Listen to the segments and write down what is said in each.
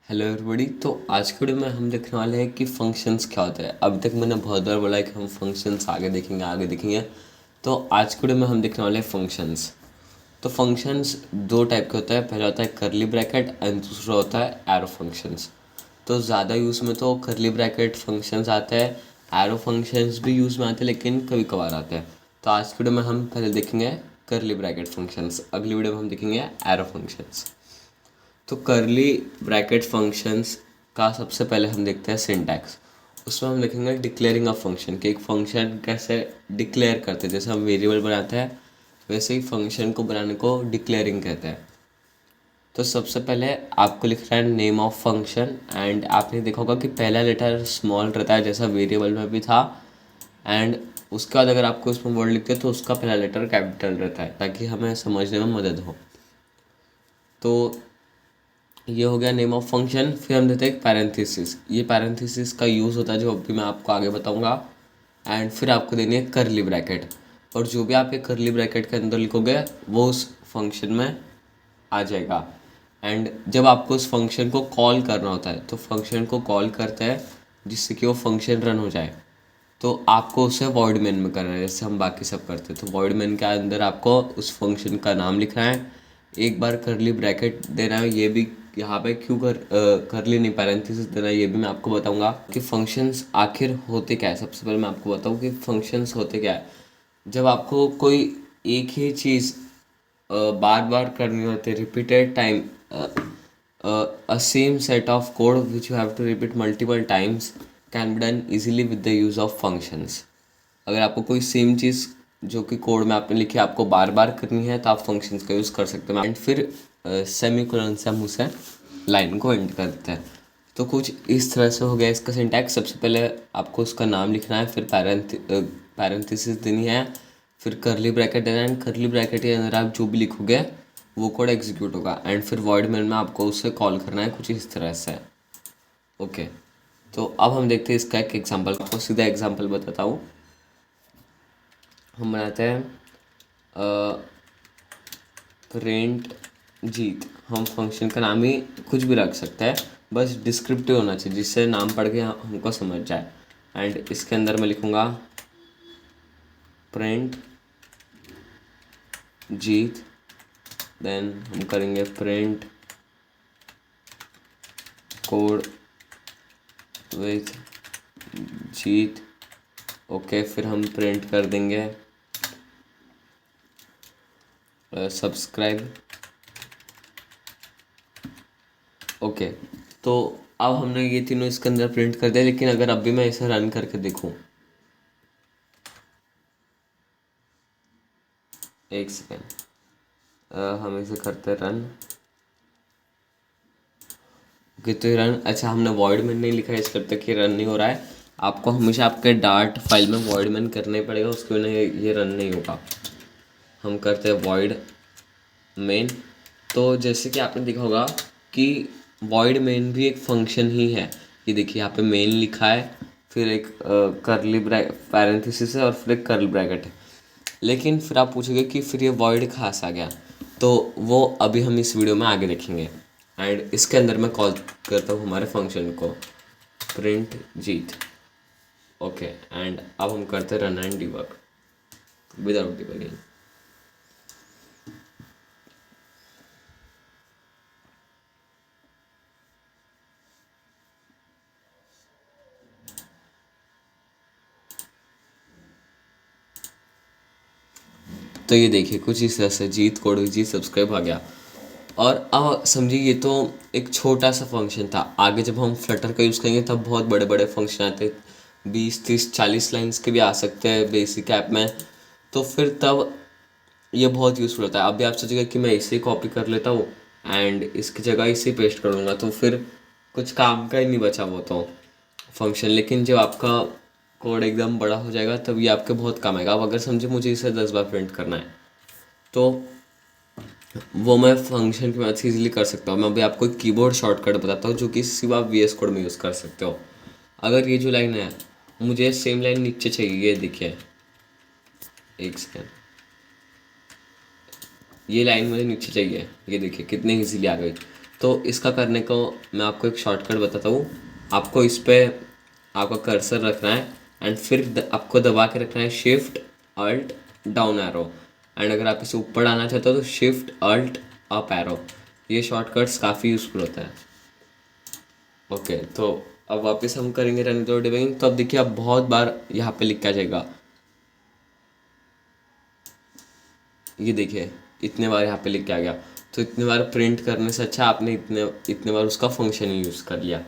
Hello everybody. तो आज के वीडियो में हम देखने वाले हैं कि फंक्शंस क्या होता है। अभी तक मैंने बहुत बार बोला है कि हम फंक्शंस आगे देखेंगे। तो आज के वीडियो में हम देखने वाले हैं फंक्शंस। तो फंक्शंस दो टाइप के होते हैं। पहला होता है करली ब्रैकेट एंड दूसरा होता है एरो फंक्शंस। तो ज़्यादा यूज़ में तो करली ब्रैकेट फंक्शंस आते हैं, एरो फंक्शंस भी यूज़ में आते हैं लेकिन कभी कभार आते हैं। तो आज के वीडियो में हम पहले देखेंगे करली ब्रैकेट फंक्शंस, अगली वीडियो में हम देखेंगे एरो फंक्शंस। तो करली ब्रैकेट फंक्शंस का सबसे पहले हम देखते हैं सिंटैक्स। उसमें हम देखेंगे डिक्लेयरिंग ऑफ फंक्शन कि एक फंक्शन कैसे डिक्लेयर करते हैं। जैसे हम वेरिएबल बनाते हैं वैसे ही फंक्शन को बनाने को डिक्लेयरिंग कहते हैं। तो सबसे पहले आपको लिखना है नेम ऑफ फंक्शन एंड आपने देखा होगा कि पहला लेटर स्मॉल रहता है जैसा वेरिएबल में भी था। एंड उसके बाद अगर आपको उसमें वर्ड लिखते हैं तो उसका पहला लेटर कैपिटल रहता है ताकि हमें समझने में मदद हो। तो ये हो गया नेम ऑफ फंक्शन। फिर हम देते हैं पैरेंथेसिस। ये पैरेंथेसिस का यूज़ होता है जो अभी मैं आपको आगे बताऊंगा। एंड फिर आपको देनी है करली ब्रैकेट, और जो भी आप ये करली ब्रैकेट के अंदर लिखोगे वो उस फंक्शन में आ जाएगा। एंड जब आपको उस फंक्शन को कॉल करना होता है तो फंक्शन को कॉल करते हैं जिससे कि वो फंक्शन रन हो जाए। तो आपको उसे वॉइड मेन में करना है जैसे हम बाकी सब करते हैं। तो वॉइड मेन के अंदर आपको उस फंक्शन का नाम लिखना है, एक बार करली ब्रैकेट देना है। ये भी यहाँ पे क्यों करली नहीं पैरेंथेसिस देना है ये भी मैं आपको बताऊंगा कि फंक्शंस आखिर होते क्या है। सबसे पहले मैं आपको बताऊँ कि फंक्शंस होते क्या है। जब आपको कोई एक ही चीज़ बार बार करनी होती है, repeated time, a same set of code which you have to repeat multiple times can be done easily with the use of functions। अगर आपको कोई सेम चीज़ जो कि कोड में आपने लिखी है आपको बार बार करनी है तो आप फंक्शंस का यूज़ कर सकते हैं। एंड फिर सेमीकोलन से हम उसे लाइन को एंड करते हैं। तो कुछ इस तरह से हो गया इसका सिंटैक्स। सबसे पहले आपको उसका नाम लिखना है, फिर पैरेंथेसिस देनी है, फिर करली ब्रैकेट देना है। एंड करली ब्रैकेट के अंदर आप जो भी लिखोगे वो कोड एग्जीक्यूट होगा। एंड फिर वॉइड मेन में आपको उससे कॉल करना है कुछ इस तरह से। ओके, तो अब हम देखते हैं इसका एक एग्जांपल। आपको सीधा एग्जांपल बताता हूँ। हम बनाते हैं प्रिंट जीत। हम फंक्शन का नाम ही कुछ भी रख सकते हैं, बस डिस्क्रिप्टिव होना चाहिए जिससे नाम पढ़ के हमको समझ जाए। एंड इसके अंदर मैं लिखूँगा प्रिंट जीत। देन हम करेंगे print code with Jeet. Okay, फिर हम प्रिंट कर देंगे सब्सक्राइब। ओके, तो अब हमने ये तीनों इसके अंदर प्रिंट कर दिया। लेकिन अगर अभी मैं इसे रन करके देखूं, एक सेकेंड, हम इसे करते रन। ओके, तो ये रन, अच्छा हमने वॉइड में नहीं लिखा है इस तब तक ये रन नहीं हो रहा है। आपको हमेशा आपके डार्ट फाइल में वॉइड में करना ही पड़ेगा, उसके बिना ये रन नहीं होगा। हम करते हैं वॉइड मेन। तो जैसे कि आपने देखा होगा कि वॉइड मेन भी एक फंक्शन ही है। ये देखिए यहाँ पे मेन लिखा है, फिर एक करली पैरेंथेसिस है और फिर एक कर्ली ब्रैकेट है। लेकिन फिर आप पूछोगे कि फिर ये वॉइड कहाँ से आ गया, तो वो अभी हम इस वीडियो में आगे देखेंगे। एंड इसके अंदर मैं कॉल करता हूँ हमारे फंक्शन को प्रिंट जीत। ओके, एंड अब हम करते हैं run and debug without debugging. तो ये देखिए कुछ इस तरह से जीत कोड जीत सब्सक्राइब आ गया। और अब समझिए ये तो एक छोटा सा फंक्शन था। आगे जब हम फ्लटर का यूज़ करेंगे तब बहुत बड़े बड़े फंक्शन आते हैं, 20 30 40 लाइन्स के भी आ सकते हैं बेसिक ऐप में। तो फिर तब ये बहुत यूज़फुल होता है। अभी आप सोचिएगा कि मैं इसे कॉपी कर लेता हूँ एंड इसकी जगह इसे पेस्ट कर दूँगा तो फिर कुछ काम का ही नहीं बचा वो तो फंक्शन। लेकिन जब आपका कोड एकदम बड़ा हो जाएगा तब ये आपके बहुत काम आएगा। अब अगर समझे मुझे इसे 10 बार प्रिंट करना है तो वो मैं फंक्शन की मदद से ईजिली कर सकता हूँ। मैं अभी आपको एक कीबोर्ड शॉर्टकट बताता हूँ जो कि सिर्फ आप वी एस कोड में यूज़ कर सकते हो। अगर ये जो लाइन है मुझे सेम लाइन नीचे चाहिए, ये देखिए, एक सेकेंड, ये लाइन मुझे नीचे चाहिए, ये देखिए कितने ईजिली आ गई। तो इसका करने को मैं आपको एक शॉर्टकट बताता हूँ। आपको इस पे आपका कर्सर रखना है एंड फिर आपको दबा के रखना है shift alt down arrow, and अगर आप इसे ऊपर आना चाहते हो तो शिफ्ट अल्ट अप एरो। ये शॉर्टकट्स काफ़ी यूज़फुल होता है। ओके, तो अब वापस हम करेंगे रन विदाउट डिबगिंग। तो अब देखिए, अब बहुत बार यहाँ पे लिख के आ जाएगा, ये देखिए इतने बार यहाँ पे लिख के आ गया। तो इतने बार प्रिंट करने से अच्छा आपने इतने इतने बार उसका फंक्शन ही यूज़ कर लिया।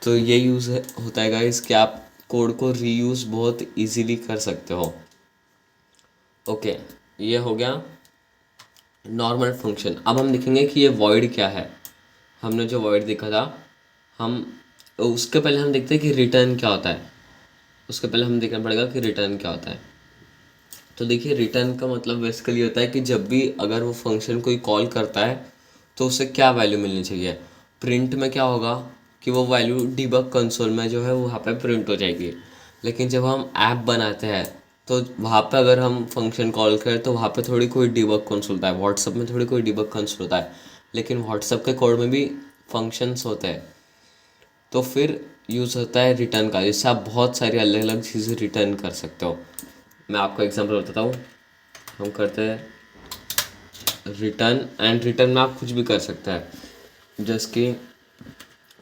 तो ये यूज़ होता है गाइस कि आप कोड को रीयूज़ बहुत इजीली कर सकते हो। ओके, ये हो गया नॉर्मल फंक्शन। अब हम देखेंगे कि ये वॉइड क्या है। हमने जो वॉइड देखा था, हम उसके पहले हम देखते हैं कि रिटर्न क्या होता है। उसके पहले हम देखना पड़ेगा कि रिटर्न क्या होता है। तो देखिए, रिटर्न का मतलब बेसिकली होता है कि जब भी अगर वो फंक्शन कोई कॉल करता है तो उसे क्या वैल्यू मिलनी चाहिए। प्रिंट में क्या होगा कि वो वैल्यू डीबग कंसोल में जो है वो वहाँ पे प्रिंट हो जाएगी। लेकिन जब हम ऐप बनाते हैं तो वहाँ पे अगर हम फंक्शन कॉल करें तो वहाँ पे थोड़ी कोई डीबग कंसोल होता है। व्हाट्सअप में थोड़ी कोई डीबग कंसोल होता है, लेकिन व्हाट्सअप के कोड में भी फंक्शंस होते हैं। तो फिर यूज़ होता है रिटर्न का, जिससे आप बहुत सारी अलग अलग चीज़ें रिटर्न कर सकते हो। मैं आपको एग्जांपल बताता हूँ। हम करते हैं रिटर्न, एंड रिटर्न में आप कुछ भी कर सकते हैं। जैसे कि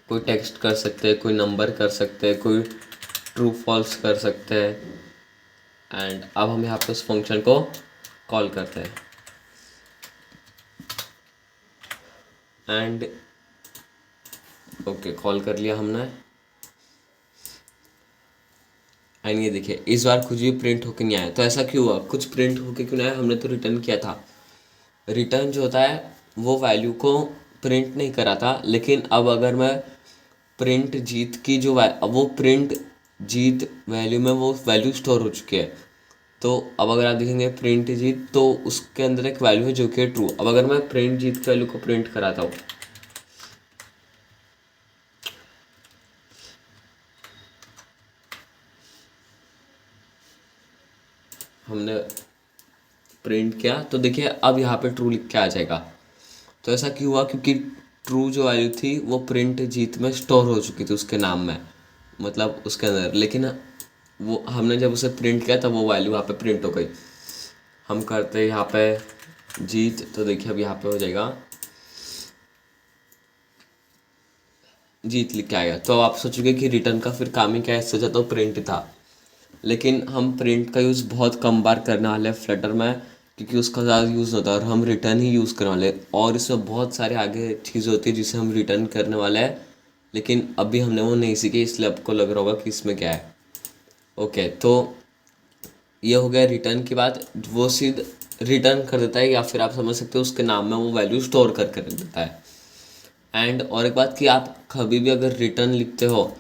कोई टेक्स्ट कर सकते हैं, कोई नंबर कर सकते हैं, कोई ट्रू फॉल्स कर सकते हैं। एंड अब हम यहाँ पे उस फंक्शन को कॉल करते हैं एंड ओके, कॉल कर लिया हमने। एंड ये देखिए, इस बार कुछ भी प्रिंट होके नहीं आया। तो ऐसा क्यों हुआ? कुछ प्रिंट होके क्यों नहीं आया? हमने तो रिटर्न किया था। रिटर्न जो होता है वो वैल्यू को प्रिंट नहीं करा था, लेकिन अब अगर मैं प्रिंट जीत की जो अब वो प्रिंट जीत वैल्यू में वो वैल्यू स्टोर हो चुकी है। तो अब अगर आप देखेंगे प्रिंट जीत, तो उसके अंदर एक वैल्यू है जो कि है ट्रू। अब अगर मैं प्रिंट जीत की वैल्यू को प्रिंट कराता हूँ, हमने प्रिंट किया तो देखिए अब यहाँ पे ट्रू लिख के आ जाएगा। तो ऐसा क्यों हुआ? क्योंकि ट्रू जो वैल्यू थी वो प्रिंट जीत में स्टोर हो चुकी थी उसके नाम में, मतलब उसके अंदर। लेकिन वो हमने जब उसे प्रिंट किया तब वो वैल्यू वहाँ पे प्रिंट हो गई। हम करते हैं यहाँ पे जीत, तो देखिए अब यहाँ पे हो जाएगा जीत लिख के आएगा। तो अब आप सोचोगे कि रिटर्न का फिर काम ही क्या है, इससे ज़्यादा तो प्रिंट था। लेकिन हम प्रिंट का यूज़ बहुत कम बार करने वाले हैं फ्लटर में, क्योंकि उसका ज़्यादा यूज़ होता है और हम रिटर्न ही यूज़ करने वाले हैं। और इसमें बहुत सारे आगे चीज़ें होती है जिसे हम रिटर्न करने वाले हैं, लेकिन अभी हमने वो नहीं सीखी, इसलिए आपको लग रहा होगा कि इसमें क्या है। ओके, तो ये हो गया रिटर्न की बात। वो सीध रिटर्न कर देता है, या फिर आप समझ सकते हो उसके नाम में वो वैल्यू स्टोर करके रख देता है। एंड और एक बात कि आप कभी भी अगर रिटर्न लिखते हो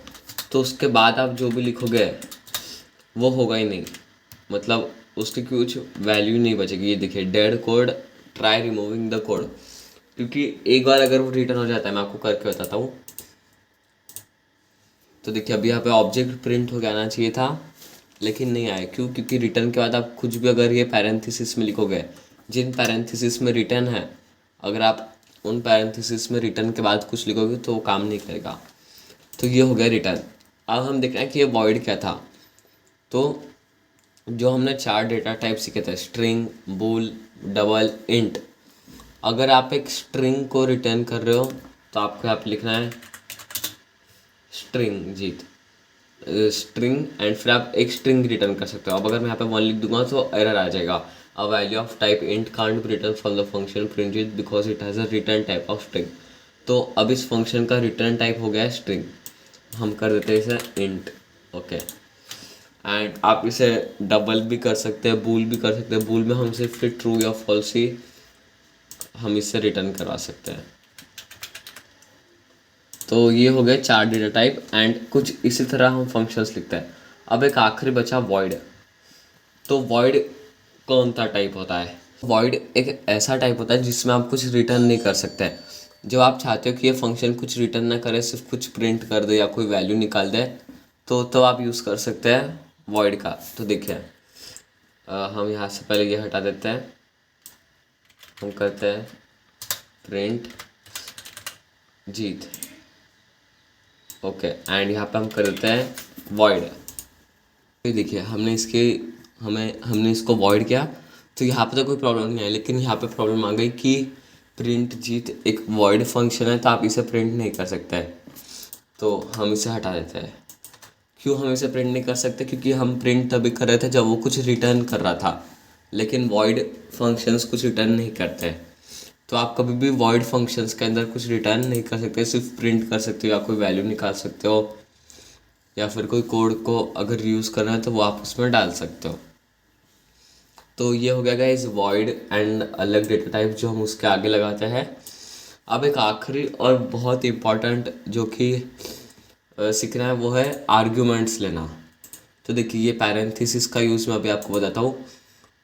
तो उसके बाद आप जो भी लिखोगे वो होगा ही नहीं, मतलब उसकी कुछ वैल्यू नहीं बचेगी। ये देखिए, dead code, try removing the code. क्योंकि एक बार अगर वो रिटर्न हो जाता है, मैं आपको करके बताता हूँ। तो देखिए अभी यहाँ पे ऑब्जेक्ट प्रिंट हो आना चाहिए था, लेकिन नहीं आया। क्यों? क्योंकि रिटर्न के बाद आप कुछ भी अगर ये पैरेंथेसिस में लिखोगे, जिन पैरेंथेसिस में रिटर्न है, अगर आप उन पैरेंथेसिस में रिटर्न के बाद कुछ लिखोगे तो वो काम नहीं करेगा। तो ये हो गया रिटर्न। अब हम देख रहे हैं कि ये वॉइड क्या था। तो जो हमने 4 डेटा टाइप सीखे थे, स्ट्रिंग, बूल, डबल, इंट। अगर आप एक स्ट्रिंग को रिटर्न कर रहे हो तो आपको यहाँ पे लिखना है स्ट्रिंग जीत, स्ट्रिंग, एंड फिर आप एक स्ट्रिंग रिटर्न कर सकते हो। अब अगर मैं यहाँ पे 1 लिख दूंगा तो एरर आ जाएगा। A value of type int can't be return from the function print Jeet because it has a return type of string. तो अब इस फंक्शन का रिटर्न टाइप हो गया है स्ट्रिंग। हम कर देते हैं इसे इंट। ओके, एंड आप इसे डबल भी कर सकते हैं, बूल भी कर सकते हैं। बूल में हम सिर्फ ट्रू या फॉल्स ही हम इससे रिटर्न करवा सकते हैं। तो ये हो गए 4 डेटा टाइप, एंड कुछ इसी तरह हम फंक्शंस लिखते हैं। अब एक आखिरी बचा वॉइड। तो वॉइड कौन सा टाइप होता है? वॉइड एक ऐसा टाइप होता है जिसमें आप कुछ रिटर्न नहीं कर सकते। जब आप चाहते हो कि ये फंक्शन कुछ रिटर्न ना करे, सिर्फ कुछ प्रिंट कर दे या कोई वैल्यू निकाल दे, तो आप यूज़ कर सकते हैं वॉइड का। तो देखिए हम यहाँ से पहले ये हटा देते हैं। हम करते हैं प्रिंट जीत। ओके, एंड यहाँ पे हम कर देते हैं वॉइड। ये देखिए हमने इसको वॉइड किया, तो यहाँ पे तो कोई प्रॉब्लम नहीं है, लेकिन यहाँ पे प्रॉब्लम आ गई कि प्रिंट जीत एक वॉइड फंक्शन है, तो आप इसे प्रिंट नहीं कर सकते हैं, तो हम इसे हटा देते हैं। क्यों हम इसे प्रिंट नहीं कर सकते? क्योंकि हम प्रिंट तभी कर रहे थे जब वो कुछ रिटर्न कर रहा था, लेकिन वॉइड फंक्शंस कुछ रिटर्न नहीं करते। तो आप कभी भी वॉइड फंक्शंस के अंदर कुछ रिटर्न नहीं कर सकते, सिर्फ प्रिंट कर सकते हो या कोई वैल्यू निकाल सकते हो, या फिर कोई कोड को अगर यूज़ करना है तो वो आप उसमें डाल सकते हो। तो ये हो गया गाइस वॉइड एंड अलग डेटा टाइप जो हम उसके आगे लगाते हैं। अब एक आखिरी और बहुत इम्पॉर्टेंट जो कि सीखना है वो है आर्ग्यूमेंट्स लेना। तो देखिए ये पैरेंथेसिस का यूज़ मैं अभी आपको बताता हूँ।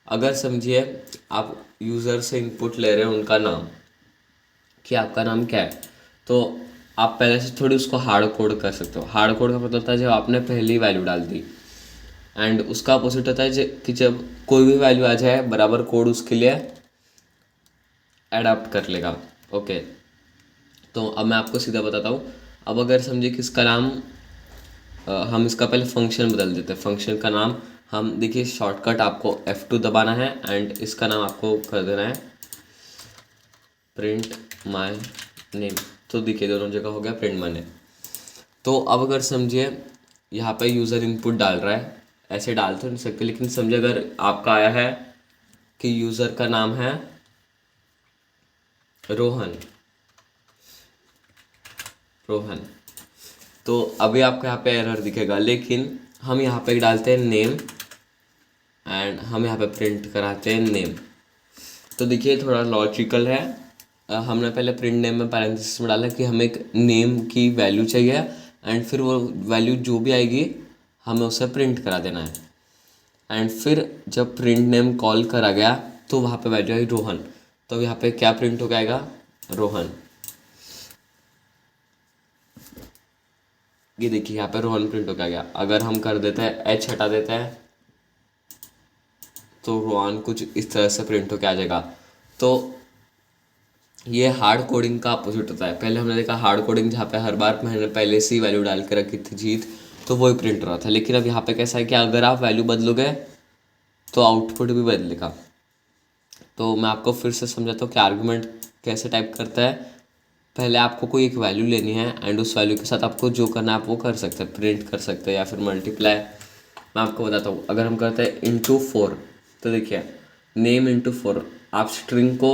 अगर समझिए आप यूज़र से इनपुट ले रहे हैं उनका नाम, कि आपका नाम क्या है, तो आप पहले से थोड़ी उसको हार्ड कोड कर सकते हो। हार्ड कोड का मतलब होता है जब आपने पहली वैल्यू डाल दी, एंड उसका अपोजिट होता है कि जब कोई भी वैल्यू आ जाए बराबर कोड उसके लिए एडाप्ट कर लेगा। ओके, तो अब मैं आपको सीधा बताता हूँ। अब अगर समझिए कि इसका नाम हम इसका पहले फंक्शन बदल देते हैं। फंक्शन का नाम हम देखिए शॉर्टकट आपको F2 दबाना है, एंड इसका नाम आपको कर देना है प्रिंट माय नेम। तो देखिए दोनों जगह हो गया प्रिंट माय नेम। तो अब अगर समझिए यहाँ पे यूज़र इनपुट डाल रहा है, ऐसे डाल तो नहीं सकते, लेकिन समझिए अगर आपका आया है कि यूज़र का नाम है रोहन, तो अभी आपको यहाँ पे एरर दिखेगा, लेकिन हम यहाँ पे डालते हैं नेम, एंड हम यहाँ पे प्रिंट कराते हैं नेम। तो देखिए थोड़ा लॉजिकल है। हमने पहले प्रिंट नेम में पैरेंथेसिस में डाला कि हमें एक नेम की वैल्यू चाहिए, एंड फिर वो वैल्यू जो भी आएगी हमें उसे प्रिंट करा देना है। एंड फिर जब प्रिंट नेम कॉल करा गया तो वहाँ पे वैल्यू आई रोहन, तो यहाँ पे क्या प्रिंट हो जाएगा? रोहन। ये देखिए यहाँ पे रोहन प्रिंट हो गया। अगर हम कर देते हैं एच हटा देते हैं तो रोहन कुछ इस तरह से प्रिंट होकर आ जाएगा। तो ये हार्ड कोडिंग का अपोजिट होता है। पहले हमने देखा हार्ड कोडिंग जहाँ पे हर बार मैंने पहले से ही वैल्यू डाल के रखी थी जीत, तो वही प्रिंट हो रहा था। लेकिन अब यहाँ पे कैसा है कि अगर आप वैल्यू बदलोगे तो आउटपुट भी बदलेगा। तो मैं आपको फिर से समझाता हूँ कि आर्गुमेंट कैसे टाइप करता है। पहले आपको कोई एक वैल्यू लेनी है, एंड उस वैल्यू के साथ आपको जो करना है आप वो कर सकते हैं, प्रिंट कर सकते हैं या फिर मल्टीप्लाई। मैं आपको बताता हूँ, अगर हम करते हैं इंटू 4, तो देखिए नेम इंटू 4, आप स्ट्रिंग को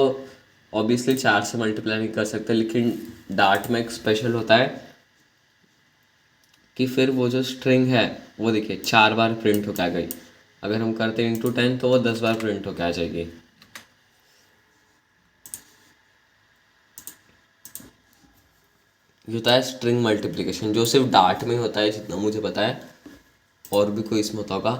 ऑब्वियसली 4 से मल्टीप्लाई नहीं कर सकते, लेकिन डार्ट में एक स्पेशल होता है कि फिर वो जो स्ट्रिंग है वो देखिए 4 बार प्रिंट होकर आ गई। अगर हम करते हैं इंटू 10 तो वो 10 बार प्रिंट होकर आ जाएगी। ये होता है स्ट्रिंग मल्टीप्लिकेशन, जो सिर्फ डार्ट में होता है जितना मुझे पता है, और भी कोई इसमें होता होगा।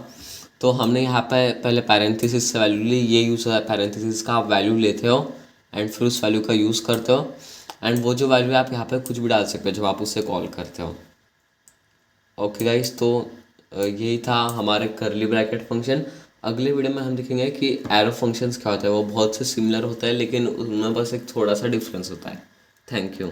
तो हमने यहाँ पे पहले पैरेंथेसिस से वैल्यू ली। ये यूज़ होता है पैरेंथेसिस का, आप वैल्यू लेते हो एंड फिर उस वैल्यू का यूज़ करते हो, एंड वो जो वैल्यू है आप यहाँ पे कुछ भी डाल सकते हो जब आप उससे कॉल करते हो। ओके गाइस, तो यही था हमारे करली ब्रैकेट फंक्शन। अगले वीडियो में हम देखेंगे कि एरो फंक्शंस क्या होता है। वो बहुत से सिमिलर होता है, लेकिन उनमें बस एक थोड़ा सा डिफरेंस होता है। Thank you.